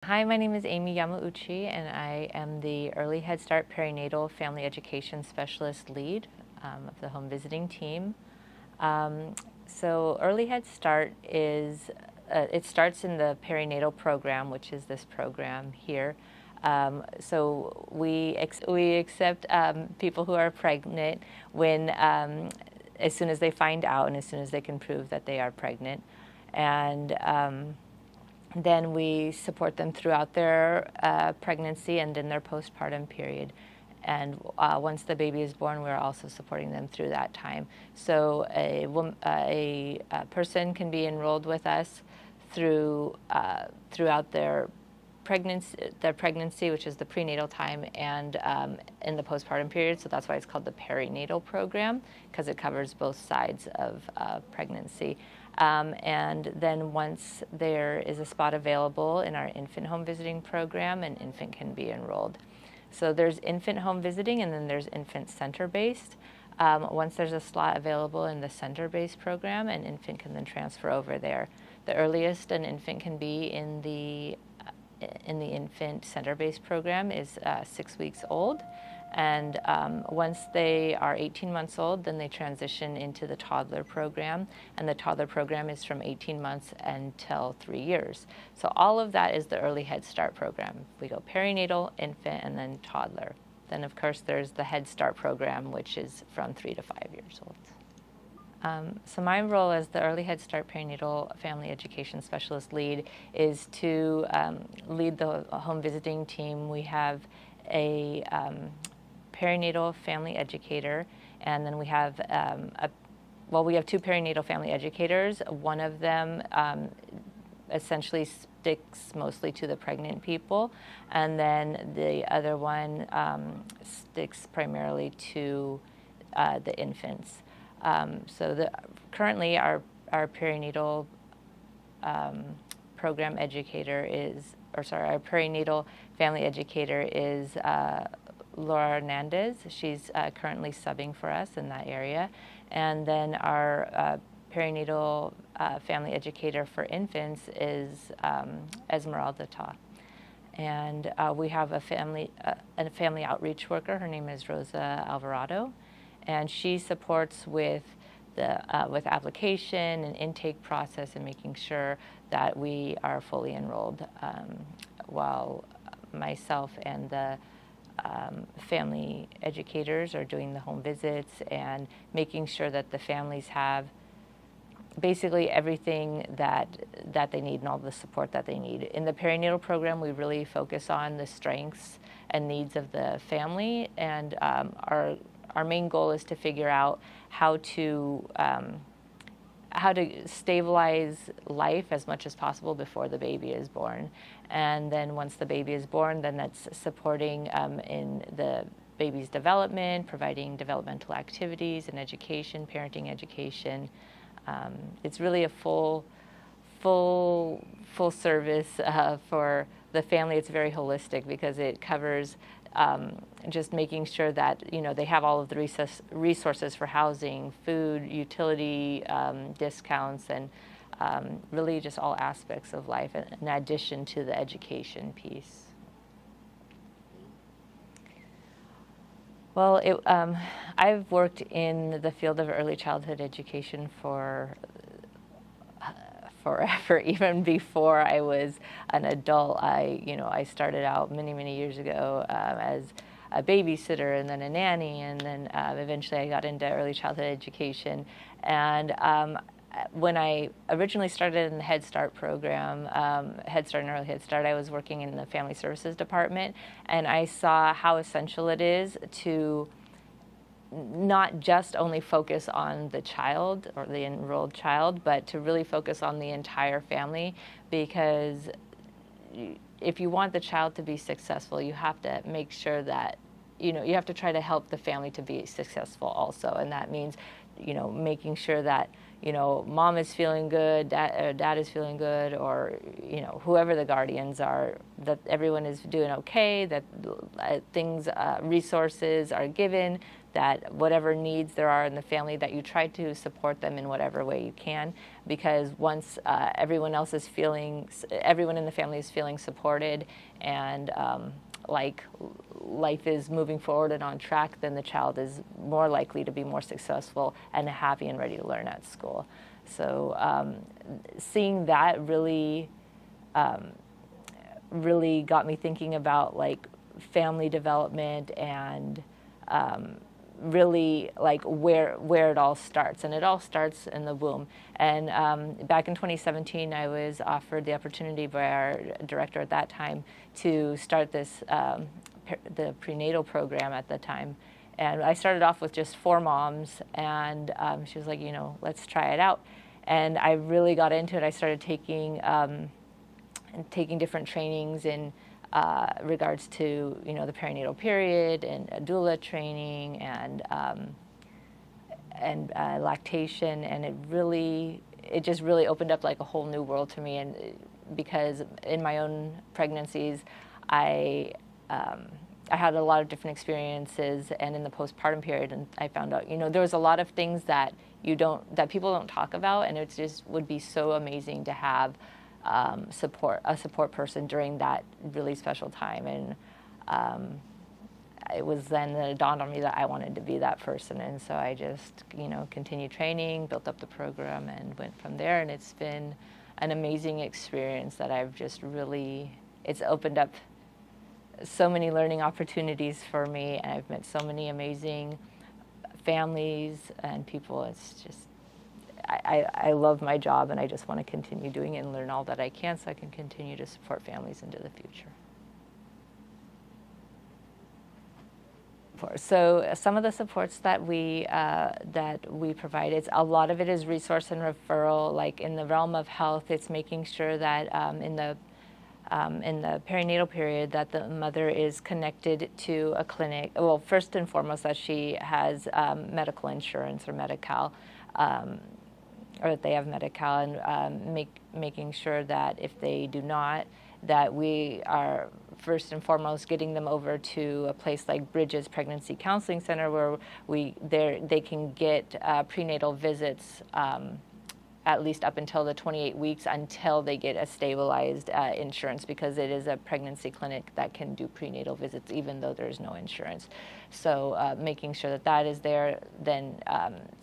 Hi, my name is Amy Yamauchi, and I am the Early Head Start Perinatal Family Education Specialist Lead of the Home Visiting Team. So Early Head Start is, it starts in the perinatal program, which is this program here. So we accept people who are pregnant when, as soon as they find out and as soon as they can prove that they are pregnant. And then we support them throughout their pregnancy and in their postpartum period. And once the baby is born, we're also supporting them through that time. So a person can be enrolled with us throughout their pregnancy, which is the prenatal time, and in the postpartum period. So that's why it's called the perinatal program, because it covers both sides of pregnancy. And then once there is a spot available in our infant home visiting program, an infant can be enrolled. So there's infant home visiting, and then there's infant center-based. Once there's a slot available in the center-based program, an infant can then transfer over there. The earliest an infant can be in the infant center-based program is 6 weeks old. And once they are 18 months old, then they transition into the toddler program. And the toddler program is from 18 months until 3 years. So all of that is the Early Head Start program. We go perinatal, infant, and then toddler. Then, of course, there's the Head Start program, which is from 3 to 5 years old. So my role as the Early Head Start Perinatal Family Education Specialist Lead is to lead the home visiting team. We have a perinatal family educator, and then we have we have two perinatal family educators. One of them essentially sticks mostly to the pregnant people, and then the other one sticks primarily to the infants. Currently our perinatal program educator our perinatal family educator is Laura Hernandez. She's currently subbing for us in that area. And then our perinatal family educator for infants is Esmeralda Ta. And we have a family outreach worker. Her name is Rosa Alvarado, and she supports with with application and intake process and making sure that we are fully enrolled, while myself and the family educators are doing the home visits and making sure that the families have basically everything that they need and all the support that they need. In the perinatal program, we really focus on the strengths and needs of the family, and our main goal is to figure out how to stabilize life as much as possible before the baby is born. And then once the baby is born, then that's supporting in the baby's development, providing developmental activities and education, parenting education. It's really a full service for the family. It's very holistic because it covers just making sure that they have all of the resources for housing, food, utility discounts, and really just all aspects of life, in addition to the education piece. Well, I've worked in the field of early childhood education for forever. Even before I was an adult, I started out many years ago as a babysitter and then a nanny, and then eventually I got into early childhood education. And when I originally started in the Head Start program, Head Start and Early Head Start, I was working in the Family Services Department, and I saw how essential it is to not just only focus on the child or the enrolled child, but to really focus on the entire family, because if you want the child to be successful, you have to make sure that, you have to try to help the family to be successful also. And that means, making sure that, mom is feeling good, dad is feeling good, or, whoever the guardians are, that everyone is doing okay, that resources are given, that whatever needs there are in the family, that you try to support them in whatever way you can, because once everyone in the family is feeling supported and like life is moving forward and on track, then the child is more likely to be more successful and happy and ready to learn at school. So seeing that really got me thinking about like family development and really like where it all starts, and it all starts in the womb. And back in 2017, I was offered the opportunity by our director at that time to start this the prenatal program at the time. And I started off with just 4 moms, and she was like, let's try it out. And I really got into it. I started taking different trainings in regards to the perinatal period and doula training and lactation, and it just really opened up like a whole new world to me. And because in my own pregnancies, I had a lot of different experiences, and in the postpartum period, and I found out there was a lot of things that people don't talk about, and it just would be so amazing to have a support person during that really special time. And it was then that it dawned on me that I wanted to be that person, and so I just continued training, built up the program, and went from there. And it's been an amazing experience that it's opened up so many learning opportunities for me, and I've met so many amazing families and people. It's just I love my job, and I just want to continue doing it and learn all that I can so I can continue to support families into the future. So some of the supports that we provide, a lot of it is resource and referral. Like in the realm of health, it's making sure that in the perinatal period that the mother is connected to a clinic. Well, first and foremost, that she has medical insurance or Medi-Cal, or that they have Medi-Cal, and making sure that if they do not, that we are first and foremost getting them over to a place like Bridges Pregnancy Counseling Center, where they can get prenatal visits at least up until the 28 weeks, until they get a stabilized insurance, because it is a pregnancy clinic that can do prenatal visits even though there's no insurance. So making sure that is there, then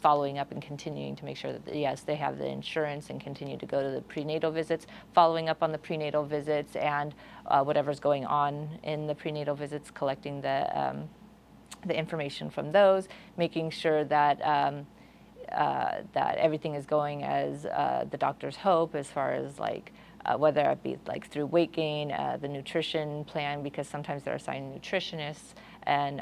following up and continuing to make sure that, yes, they have the insurance and continue to go to the prenatal visits, following up on the prenatal visits and whatever's going on in the prenatal visits, collecting the information from those, making sure that that everything is going as the doctors hope, as far as like whether it be like through weight gain, the nutrition plan, because sometimes they're assigned nutritionists, and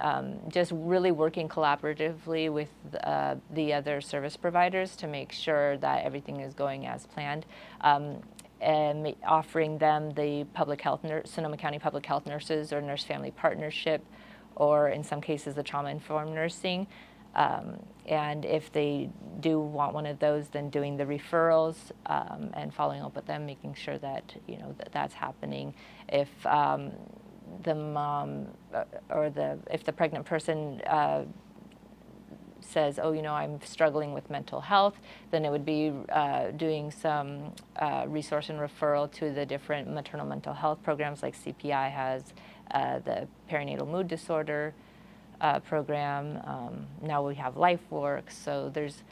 just really working collaboratively with the other service providers to make sure that everything is going as planned. And offering them the Sonoma County Public Health Nurses or Nurse Family Partnership, or in some cases the Trauma-Informed Nursing. And if they do want one of those, then doing the referrals and following up with them, making sure that that's happening. If the mom if the pregnant person says, I'm struggling with mental health, then it would be doing some resource and referral to the different maternal mental health programs, like CPI has the perinatal mood disorder program. Now we have LifeWorks, so there's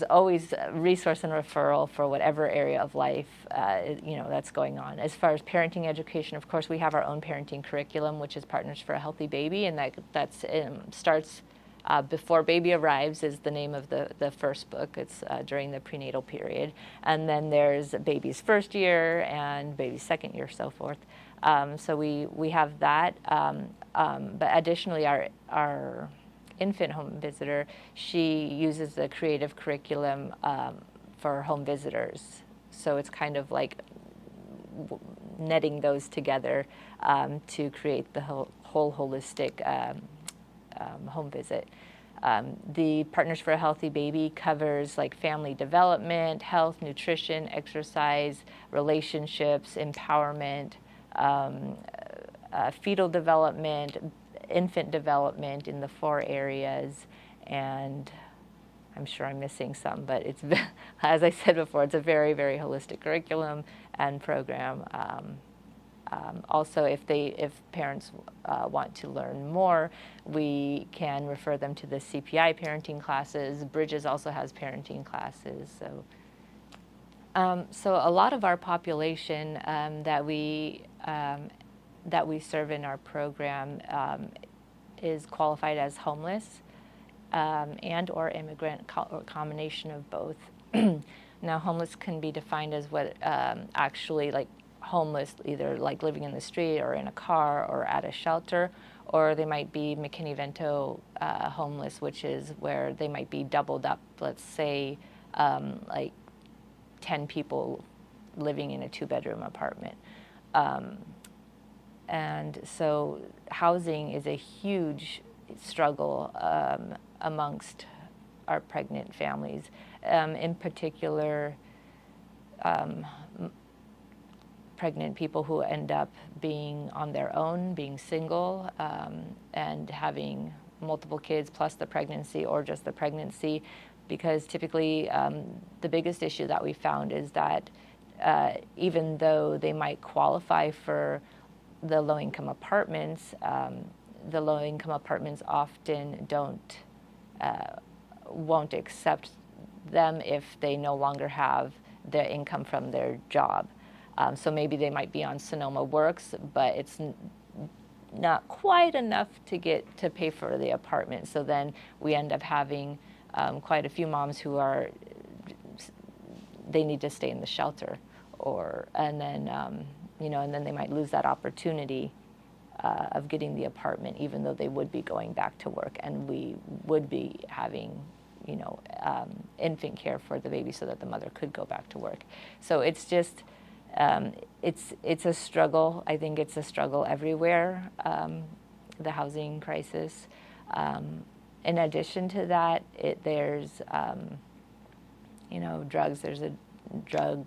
always resource and referral for whatever area of life that's going on. As far as parenting education, of course, we have our own parenting curriculum, which is Partners for a Healthy Baby, and that starts Before Baby Arrives is the name of the first book. It's during the prenatal period, and then there's baby's first year and baby's second year, so forth. So we have that, but additionally, our infant home visitor, she uses the creative curriculum for home visitors. So it's kind of like netting those together to create the whole holistic home visit. The Partners for a Healthy Baby covers like family development, health, nutrition, exercise, relationships, empowerment, fetal development, infant development in the 4 areas, and I'm sure I'm missing some, but it's, as I said before, it's a very, very holistic curriculum and program. Also, if parents want to learn more, we can refer them to the CPI parenting classes. Bridges also has parenting classes. So a lot of our population that we serve in our program is qualified as homeless and or immigrant, or combination of both. Now, homeless can be defined as what actually, like, homeless, either like living in the street or in a car or at a shelter, or they might be McKinney-Vento homeless, which is where they might be doubled up, let's say like 10 people living in a 2-bedroom apartment. And so housing is a huge struggle amongst our pregnant families. In particular, pregnant people who end up being on their own, being single, and having multiple kids plus the pregnancy, or just the pregnancy, because typically the biggest issue that we found is that even though they might qualify for the low-income apartments, the low-income apartments often won't accept them if they no longer have the income from their job. So maybe they might be on Sonoma Works, but it's not quite enough to pay for the apartment. So then we end up having quite a few moms who they need to stay in the shelter, and then they might lose that opportunity of getting the apartment, even though they would be going back to work, and we would be having infant care for the baby so that the mother could go back to work. So it's just it's a struggle. I think it's a struggle everywhere, the housing crisis. In addition to that, there's drugs. There's a drug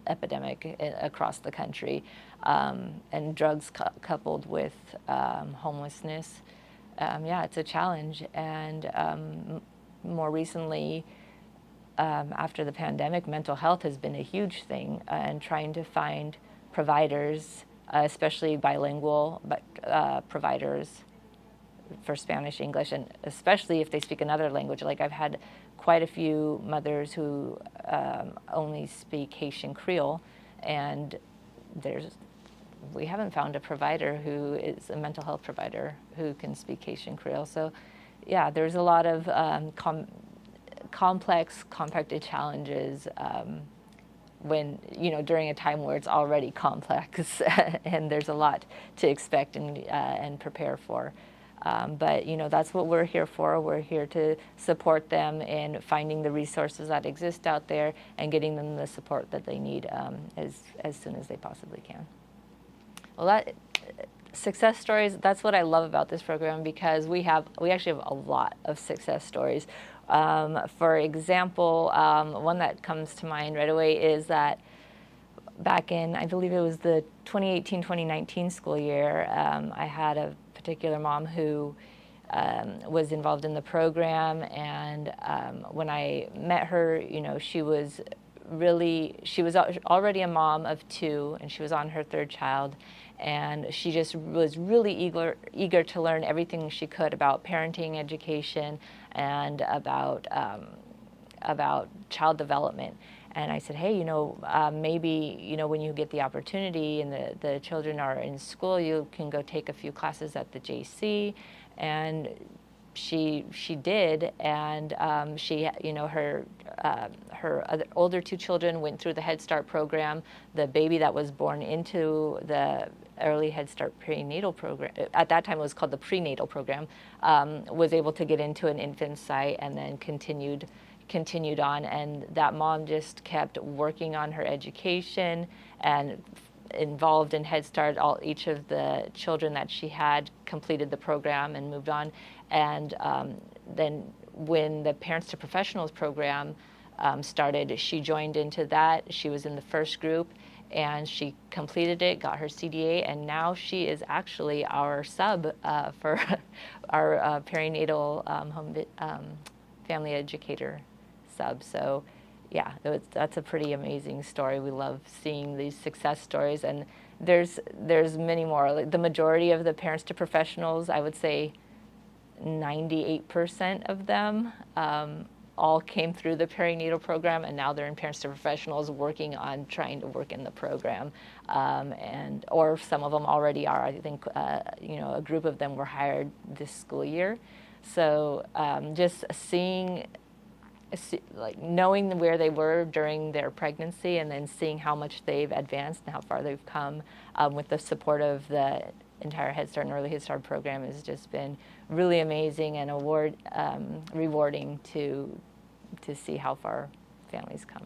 epidemic across the country, and drugs coupled with homelessness. It's a challenge. And more recently, after the pandemic, mental health has been a huge thing, and trying to find providers, especially bilingual providers for Spanish, English, and especially if they speak another language. Like, I've had quite a few mothers who only speak Haitian Creole, and we haven't found a provider who is a mental health provider who can speak Haitian Creole. So, yeah, there's a lot of complex, compacted challenges during a time where it's already complex, and there's a lot to expect and prepare for. But that's what we're here for. We're here to support them in finding the resources that exist out there and getting them the support that they need as soon as they possibly can. Well, success stories, that's what I love about this program, because we actually have a lot of success stories. For example, one that comes to mind right away is that back in, I believe it was the 2018-2019 school year, I had a particular mom who was involved in the program, and when I met her, she was already a mom of 2, and she was on her 3rd child, and she just was really eager to learn everything she could about parenting, education, and about child development. And I said, hey, maybe, when you get the opportunity and the children are in school, you can go take a few classes at the JC. And she did, and her older 2 children went through the Head Start program. The baby that was born into the early Head Start prenatal program, at that time it was called the prenatal program, was able to get into an infant site and then continued on, and that mom just kept working on her education and involved in Head Start. Each of the children that she had completed the program and moved on. And then when the Parents to Professionals program started, she joined into that. She was in the first group, and she completed it, got her CDA, and now she is actually our sub for our perinatal family educator sub. So yeah, that's a pretty amazing story. We love seeing these success stories, and there's many more. Like the majority of the parents to professionals, I would say 98% of them all came through the perinatal program, and now they're in parents to professionals working on trying to work in the program, or some of them already are. I think a group of them were hired this school year. So just knowing where they were during their pregnancy, and then seeing how much they've advanced and how far they've come with the support of the entire Head Start and Early Head Start program has just been really amazing and rewarding to see how far families come.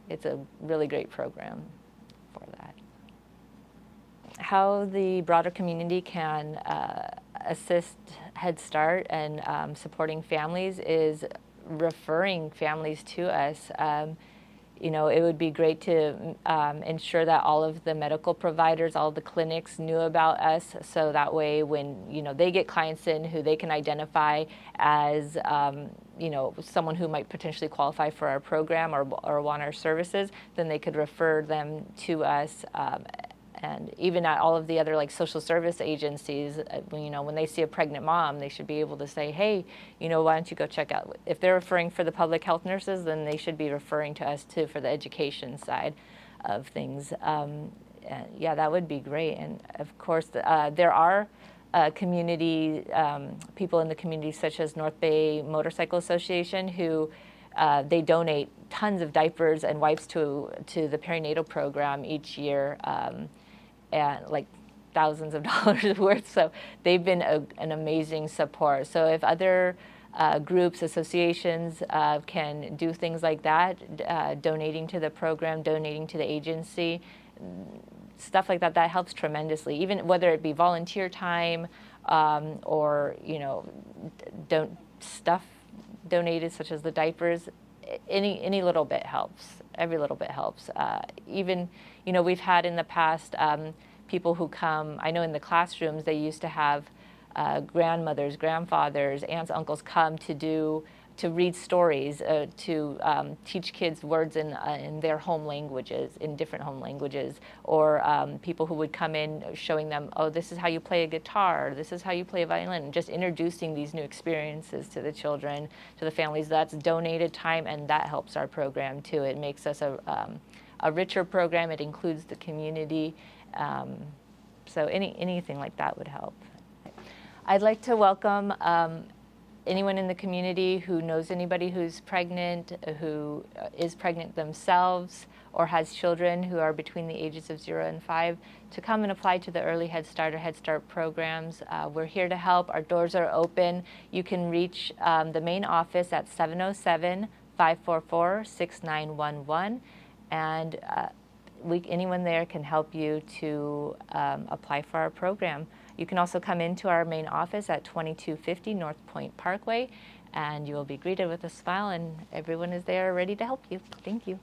It's a really great program for that. How the broader community can assist Head Start and supporting families is referring families to us. It would be great to ensure that all of the medical providers, all the clinics knew about us, so that way when they get clients in who they can identify as someone who might potentially qualify for our program or want our services, then they could refer them to us. And even at all of the other social service agencies, when they see a pregnant mom, they should be able to say, hey, why don't you go check out. If they're referring for the public health nurses, then they should be referring to us too for the education side of things. Yeah, that would be great. And of course, there are community people in the community, such as North Bay Motorcycle Association, who they donate tons of diapers and wipes to the perinatal program each year. And thousands of dollars worth. So they've been an amazing support. So if other groups, associations can do things like that, donating to the program, donating to the agency, stuff like that, that helps tremendously. Even whether it be volunteer time or stuff donated, such as the diapers, any little bit helps. Every little bit helps. Even, we've had in the past people who come, I know in the classrooms they used to have grandmothers, grandfathers, aunts, uncles come to read stories, to teach kids words in their home languages, in different home languages, or people who would come in showing them, oh, this is how you play a guitar, this is how you play a violin, just introducing these new experiences to the children, to the families. That's donated time, and that helps our program too. It makes us a richer program. It includes the community. So anything like that would help. I'd like to welcome anyone in the community who knows anybody who's pregnant, who is pregnant themselves, or has children who are between the ages of 0 and 5, to come and apply to the Early Head Start or Head Start programs. We're here to help. Our doors are open. You can reach the main office at 707-544-6911, and anyone there can help you to apply for our program. You can also come into our main office at 2250 North Point Parkway, and you will be greeted with a smile, and everyone is there ready to help you. Thank you.